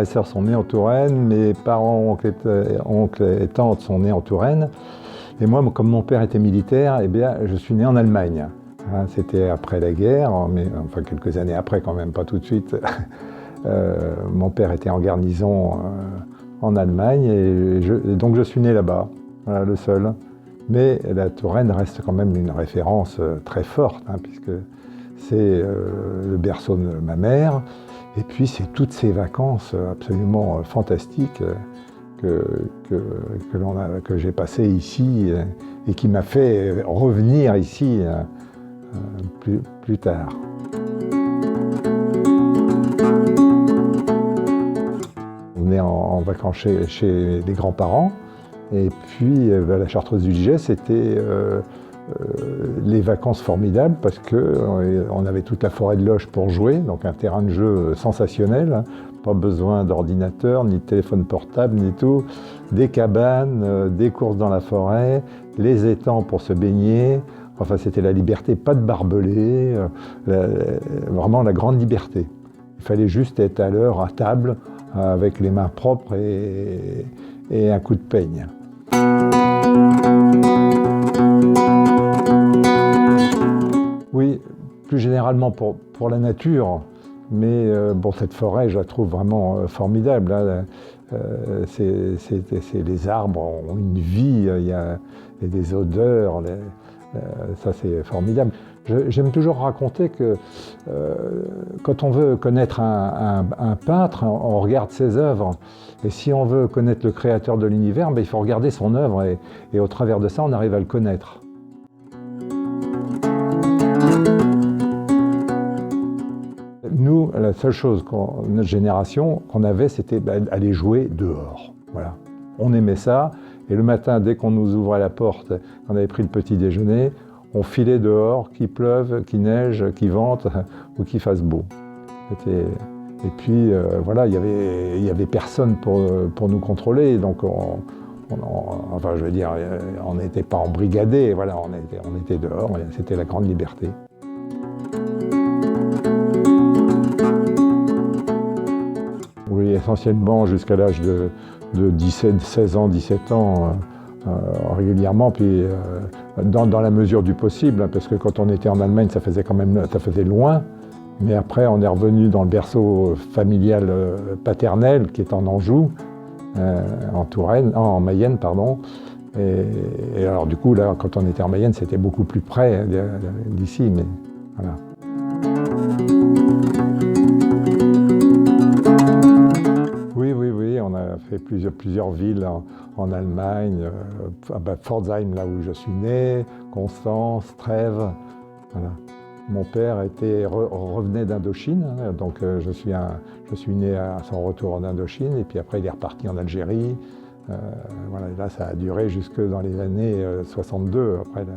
et sœurs sont nés en Touraine, mes parents, oncles et tantes sont nés en Touraine. Et moi, comme mon père était militaire, eh bien, je suis né en Allemagne. Hein, c'était après la guerre, mais enfin quelques années après quand même, pas tout de suite. Mon père était en garnison en Allemagne et donc je suis né là-bas, voilà, le seul. Mais la Touraine reste quand même une référence très forte, hein, puisque c'est le berceau de ma mère. Et puis c'est toutes ces vacances absolument fantastiques que j'ai passées ici et qui m'a fait revenir ici plus tard. On est en vacances chez les grands-parents. Et puis la Chartreuse du Gey, c'était les vacances formidables parce qu'on avait toute la forêt de Loches pour jouer, donc un terrain de jeu sensationnel, hein. Pas besoin d'ordinateur, ni de téléphone portable, ni tout. Des cabanes, des courses dans la forêt, les étangs pour se baigner. Enfin, c'était la liberté, pas de barbelés, vraiment la grande liberté. Il fallait juste être à l'heure à table, avec les mains propres et un coup de peigne. Oui, plus généralement pour la nature, mais bon, cette forêt, je la trouve vraiment formidable. Hein. Les arbres ont une vie, il y a des odeurs, ça c'est formidable. J'aime toujours raconter que quand on veut connaître un peintre, on regarde ses œuvres. Et si on veut connaître le créateur de l'univers, ben, il faut regarder son œuvre et au travers de ça, on arrive à le connaître. Nous, la seule chose, notre génération, qu'on avait, c'était aller jouer dehors. Voilà. On aimait ça. Et le matin, dès qu'on nous ouvrait la porte, on avait pris le petit déjeuner, on filait dehors, qu'il pleuve, qu'il neige, qu'il vente ou qu'il fasse beau. Et puis voilà, il y avait personne pour nous contrôler, donc enfin je veux dire, on n'était pas embrigadés, voilà, on était dehors, c'était la grande liberté. Oui, essentiellement jusqu'à l'âge de 16 ans, 17 ans, régulièrement, puis dans la mesure du possible, hein, parce que quand on était en Allemagne, ça faisait loin, mais après on est revenu dans le berceau familial paternel, qui est en Anjou, en Mayenne, pardon. Et alors du coup, là, quand on était en Mayenne, c'était beaucoup plus près d'ici, mais voilà. Oui, on a fait plusieurs villes en Allemagne, Pforzheim, là où je suis né, Constance, Trèves. Voilà. Mon père revenait d'Indochine, hein, donc je suis né à son retour en Indochine, et puis après il est reparti en Algérie. Voilà, et là ça a duré jusque dans les années 62. Après, là.